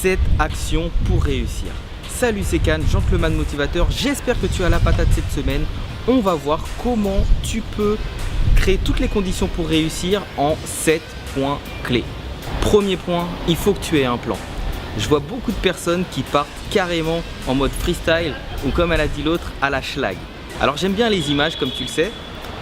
7 actions pour réussir. Salut, c'est Can, gentleman motivateur, j'espère que tu as la patate cette semaine. On va voir comment tu peux créer toutes les conditions pour réussir en 7 points clés. Premier point, il faut que tu aies un plan. Je vois beaucoup de personnes qui partent carrément en mode freestyle ou comme elle a dit l'autre, à la schlag. Alors j'aime bien les images comme tu le sais.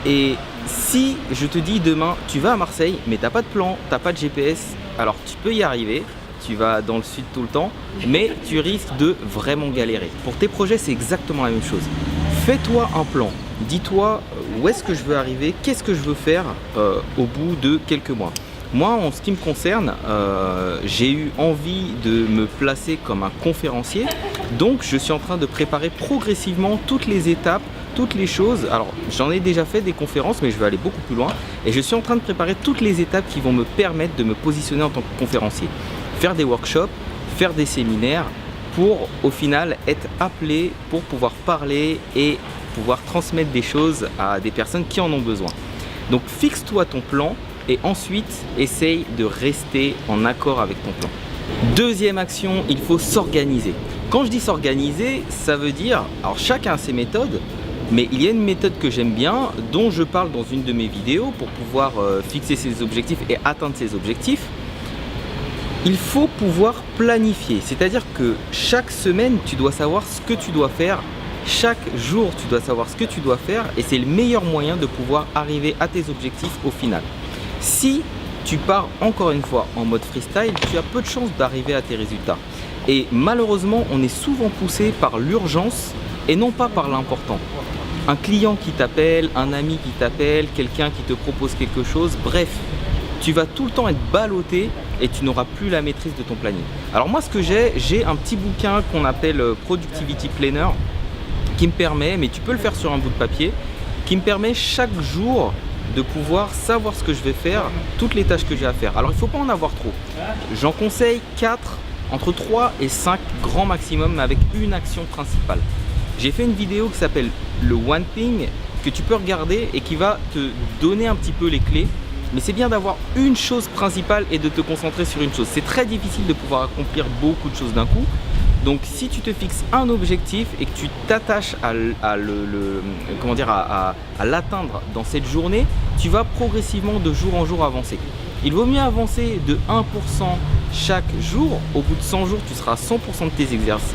Et si je te dis demain tu vas à Marseille mais t'as pas de plan, t'as pas de GPS, alors tu peux y arriver, tu vas dans le sud tout le temps, mais tu risques de vraiment galérer. Pour tes projets c'est exactement la même chose. Fais-toi un plan, dis-toi où est-ce que je veux arriver, qu'est-ce que je veux faire au bout de quelques mois. Moi en ce qui me concerne, j'ai eu envie de me placer comme un conférencier, donc je suis en train de préparer progressivement toutes les étapes, toutes les choses. Alors j'en ai déjà fait des conférences mais je vais aller beaucoup plus loin et je suis en train de préparer toutes les étapes qui vont me permettre de me positionner en tant que conférencier, faire des workshops, faire des séminaires pour au final être appelé pour pouvoir parler et pouvoir transmettre des choses à des personnes qui en ont besoin. Donc fixe-toi ton plan et ensuite essaye de rester en accord avec ton plan. Deuxième action, il faut s'organiser. Quand je dis s'organiser, ça veut dire, alors chacun a ses méthodes, mais il y a une méthode que j'aime bien, dont je parle dans une de mes vidéos pour pouvoir fixer ses objectifs et atteindre ses objectifs. Il faut pouvoir planifier, c'est-à-dire que chaque semaine, tu dois savoir ce que tu dois faire. Chaque jour, tu dois savoir ce que tu dois faire et c'est le meilleur moyen de pouvoir arriver à tes objectifs au final. Si tu pars encore une fois en mode freestyle, tu as peu de chances d'arriver à tes résultats. Et malheureusement, on est souvent poussé par l'urgence et non pas par l'important. Un client qui t'appelle, un ami qui t'appelle, quelqu'un qui te propose quelque chose, bref, tu vas tout le temps être ballotté et tu n'auras plus la maîtrise de ton planning. Alors moi, ce que j'ai un petit bouquin qu'on appelle Productivity Planner qui me permet, mais tu peux le faire sur un bout de papier, qui me permet chaque jour de pouvoir savoir ce que je vais faire, toutes les tâches que j'ai à faire. Alors il ne faut pas en avoir trop. J'en conseille 4, entre 3 et 5 grands maximum avec une action principale. J'ai fait une vidéo qui s'appelle le One Thing que tu peux regarder et qui va te donner un petit peu les clés. Mais c'est bien d'avoir une chose principale et de te concentrer sur une chose. C'est très difficile de pouvoir accomplir beaucoup de choses d'un coup. Donc si tu te fixes un objectif et que tu t'attaches à l'atteindre dans cette journée, tu vas progressivement de jour en jour avancer. Il vaut mieux avancer de 1% chaque jour. Au bout de 100 jours, tu seras à 100%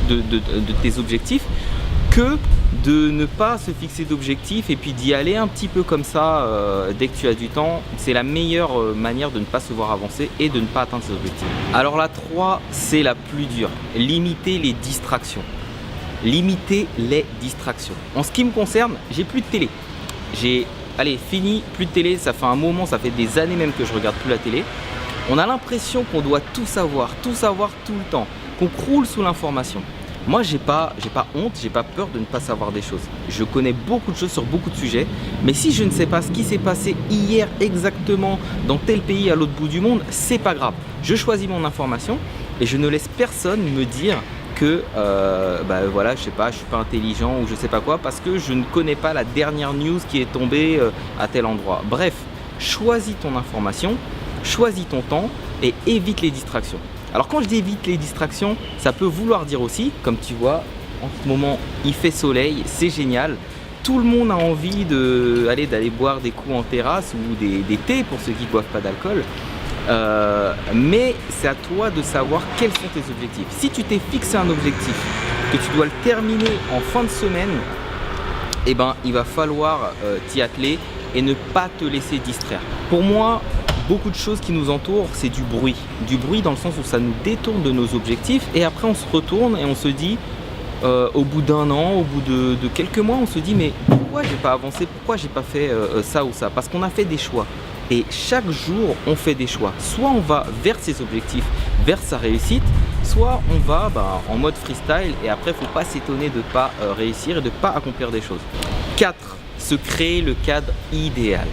de tes objectifs que de ne pas se fixer d'objectifs et puis d'y aller un petit peu comme ça dès que tu as du temps. C'est la meilleure manière de ne pas se voir avancer et de ne pas atteindre ses objectifs. Alors la 3, c'est la plus dure. Limiter les distractions. Limiter les distractions. En ce qui me concerne, j'ai plus de télé. Allez, fini, plus de télé. Ça fait un moment, ça fait des années même que je regarde plus la télé. On a l'impression qu'on doit tout savoir tout le temps, qu'on croule sous l'information. Moi, j'ai pas honte, j'ai pas peur de ne pas savoir des choses. Je connais beaucoup de choses sur beaucoup de sujets, mais si je ne sais pas ce qui s'est passé hier exactement dans tel pays à l'autre bout du monde, c'est pas grave. Je choisis mon information et je ne laisse personne me dire que voilà, je sais pas, je suis pas intelligent ou je sais pas quoi parce que je ne connais pas la dernière news qui est tombée à tel endroit. Bref, choisis ton information, choisis ton temps et évite les distractions. Alors quand je dis évite les distractions, ça peut vouloir dire aussi, comme tu vois, en ce moment il fait soleil, c'est génial. Tout le monde a envie d'aller boire des coups en terrasse ou des thés pour ceux qui ne boivent pas d'alcool. Mais c'est à toi de savoir quels sont tes objectifs. Si tu t'es fixé un objectif, que tu dois le terminer en fin de semaine, eh ben, il va falloir t'y atteler et ne pas te laisser distraire. Pour moi, beaucoup de choses qui nous entourent, c'est du bruit. Du bruit dans le sens où ça nous détourne de nos objectifs et après on se retourne et on se dit, au bout d'un an, au bout de quelques mois, on se dit mais pourquoi j'ai pas avancé, pourquoi j'ai pas fait ça ou ça? Parce qu'on a fait des choix. Et chaque jour, on fait des choix. Soit on va vers ses objectifs, vers sa réussite, soit on va en mode freestyle et après, il ne faut pas s'étonner de ne pas réussir et de ne pas accomplir des choses. 4. Se créer le cadre idéal.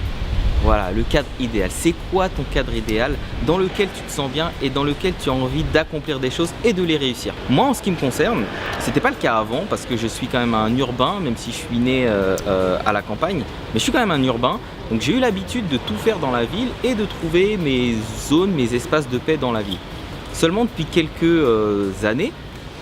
Voilà, le cadre idéal. C'est quoi ton cadre idéal dans lequel tu te sens bien et dans lequel tu as envie d'accomplir des choses et de les réussir? Moi, en ce qui me concerne, c'était pas le cas avant parce que je suis quand même un urbain, même si je suis né à la campagne, mais je suis quand même un urbain. Donc j'ai eu l'habitude de tout faire dans la ville et de trouver mes zones, mes espaces de paix dans la ville. Seulement depuis quelques années,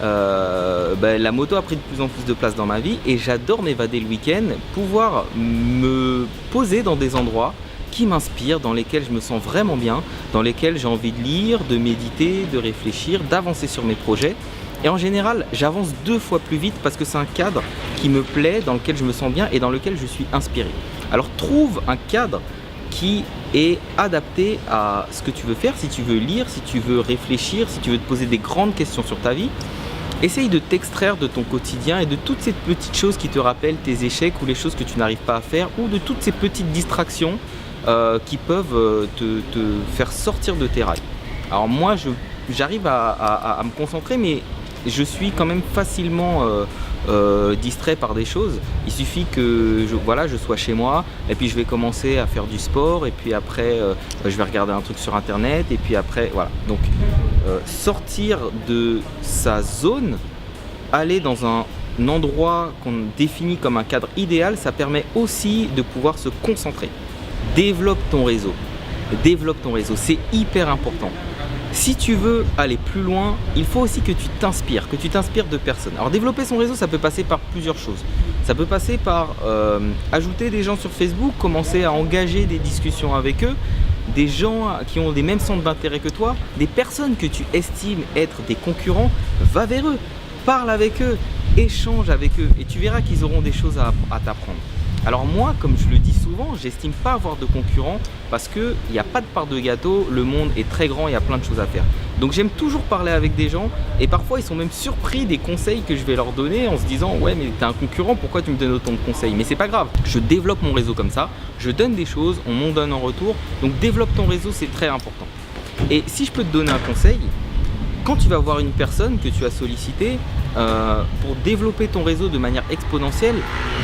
la moto a pris de plus en plus de place dans ma vie et j'adore m'évader le week-end, pouvoir me poser dans des endroits qui m'inspirent, dans lesquels je me sens vraiment bien, dans lesquels j'ai envie de lire, de méditer, de réfléchir, d'avancer sur mes projets. Et en général, j'avance 2 fois plus vite parce que c'est un cadre qui me plaît, dans lequel je me sens bien et dans lequel je suis inspiré. Alors trouve un cadre qui est adapté à ce que tu veux faire, si tu veux lire, si tu veux réfléchir, si tu veux te poser des grandes questions sur ta vie. Essaye de t'extraire de ton quotidien et de toutes ces petites choses qui te rappellent tes échecs ou les choses que tu n'arrives pas à faire ou de toutes ces petites distractions qui peuvent te faire sortir de tes rails. Alors moi, j'arrive à me concentrer, mais je suis quand même facilement distrait par des choses. Il suffit que je sois chez moi et puis je vais commencer à faire du sport et puis après je vais regarder un truc sur internet et puis après voilà. Donc sortir de sa zone, aller dans un endroit qu'on définit comme un cadre idéal, ça permet aussi de pouvoir se concentrer. Développe ton réseau, c'est hyper important. Si tu veux aller plus loin, il faut aussi que tu t'inspires de personnes. Alors développer son réseau, ça peut passer par plusieurs choses. Ça peut passer par ajouter des gens sur Facebook, commencer à engager des discussions avec eux, des gens qui ont les mêmes centres d'intérêt que toi, des personnes que tu estimes être des concurrents, va vers eux, parle avec eux, échange avec eux et tu verras qu'ils auront des choses à t'apprendre. Alors moi, comme je le dis souvent, j'estime pas avoir de concurrents parce qu'il n'y a pas de part de gâteau, le monde est très grand, il y a plein de choses à faire. Donc j'aime toujours parler avec des gens et parfois ils sont même surpris des conseils que je vais leur donner en se disant « Ouais mais t'es un concurrent, pourquoi tu me donnes autant de conseils ?» Mais c'est pas grave, je développe mon réseau comme ça, je donne des choses, on m'en donne en retour, donc développe ton réseau, c'est très important. Et si je peux te donner un conseil, quand tu vas voir une personne que tu as sollicitée pour développer ton réseau de manière exponentielle,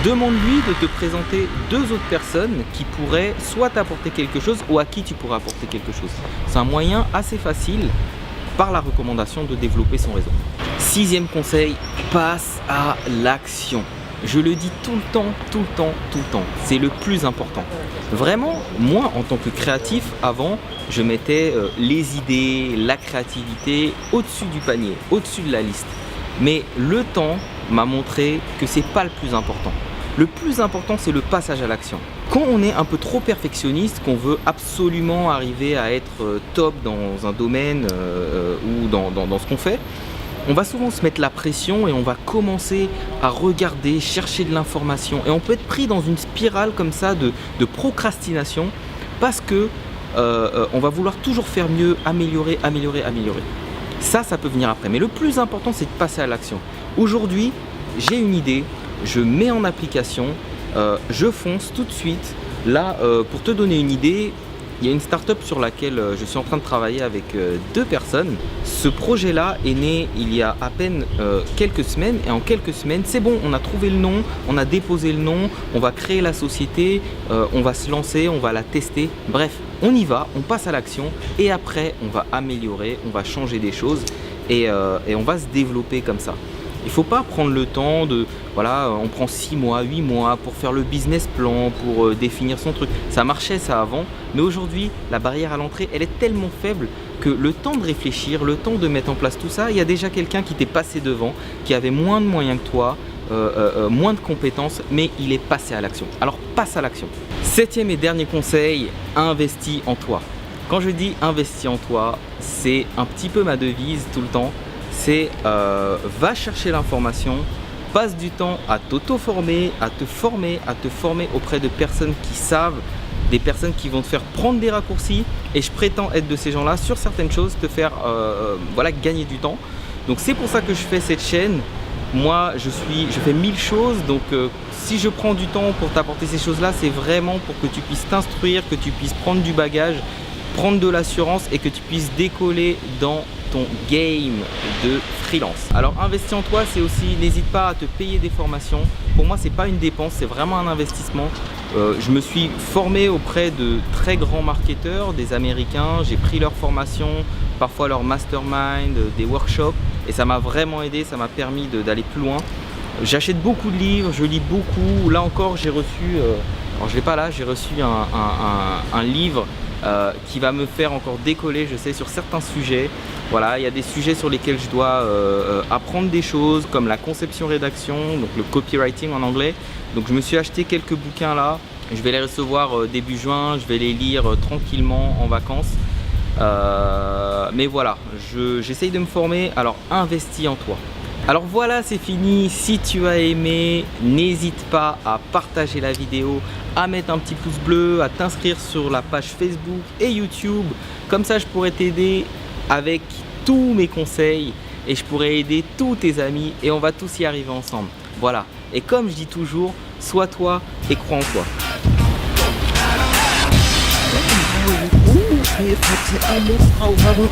demande-lui de te présenter 2 autres personnes qui pourraient soit t'apporter quelque chose ou à qui tu pourrais apporter quelque chose. C'est un moyen assez facile par la recommandation de développer son réseau. 6e conseil, passe à l'action. Je le dis tout le temps, c'est le plus important. Vraiment, moi en tant que créatif, avant, je mettais les idées, la créativité au-dessus du panier, au-dessus de la liste. Mais le temps m'a montré que c'est pas le plus important. Le plus important, c'est le passage à l'action. Quand on est un peu trop perfectionniste, qu'on veut absolument arriver à être top dans un domaine ou dans ce qu'on fait, on va souvent se mettre la pression et on va commencer à regarder, chercher de l'information. Et on peut être pris dans une spirale comme ça de procrastination parce que on va vouloir toujours faire mieux, améliorer. Ça peut venir après. Mais le plus important, c'est de passer à l'action. Aujourd'hui, j'ai une idée, je mets en application, je fonce tout de suite. Là, pour te donner une idée, il y a une start-up sur laquelle je suis en train de travailler avec 2 personnes. Ce projet-là est né il y a à peine quelques semaines et en quelques semaines, c'est bon, on a trouvé le nom, on a déposé le nom, on va créer la société, on va se lancer, on va la tester. Bref, on y va, on passe à l'action et après, on va améliorer, on va changer des choses et on va se développer comme ça. Il ne faut pas prendre le temps on prend 6 mois, 8 mois pour faire le business plan, pour définir son truc. Ça marchait ça avant, mais aujourd'hui, la barrière à l'entrée, elle est tellement faible que le temps de réfléchir, le temps de mettre en place tout ça, il y a déjà quelqu'un qui t'est passé devant, qui avait moins de moyens que toi, moins de compétences, mais il est passé à l'action. Alors passe à l'action. 7e et dernier conseil, investis en toi. Quand je dis investis en toi, c'est un petit peu ma devise tout le temps. C'est va chercher l'information, passe du temps à t'auto-former, à te former auprès de personnes qui savent, des personnes qui vont te faire prendre des raccourcis et je prétends être de ces gens-là sur certaines choses, te faire gagner du temps. Donc c'est pour ça que je fais cette chaîne. Moi, je fais 1000 choses, donc si je prends du temps pour t'apporter ces choses-là, c'est vraiment pour que tu puisses t'instruire, que tu puisses prendre du bagage, prendre de l'assurance et que tu puisses décoller dans ton game de freelance. Alors investir en toi, c'est aussi, n'hésite pas à te payer des formations. Pour moi, c'est pas une dépense, c'est vraiment un investissement. Je me suis formé auprès de très grands marketeurs, des Américains, j'ai pris leurs formations, parfois leur mastermind, des workshops et ça m'a vraiment aidé, ça m'a permis d'aller plus loin. J'achète beaucoup de livres, je lis beaucoup. Là encore, j'ai reçu, alors je l'ai pas là, j'ai reçu un livre qui va me faire encore décoller, je sais, sur certains sujets. Voilà, il y a des sujets sur lesquels je dois apprendre des choses comme la conception-rédaction, donc le copywriting en anglais. Donc je me suis acheté quelques bouquins là, je vais les recevoir début juin, je vais les lire tranquillement en vacances. Mais voilà, j'essaye de me former, alors investis en toi. Alors voilà, c'est fini. Si tu as aimé, n'hésite pas à partager la vidéo, à mettre un petit pouce bleu, à t'inscrire sur la page Facebook et YouTube. Comme ça, je pourrais t'aider avec tous mes conseils et je pourrais aider tous tes amis et on va tous y arriver ensemble. Voilà. Et comme je dis toujours, sois toi et crois en toi. Hier hat sie alles Frau haben,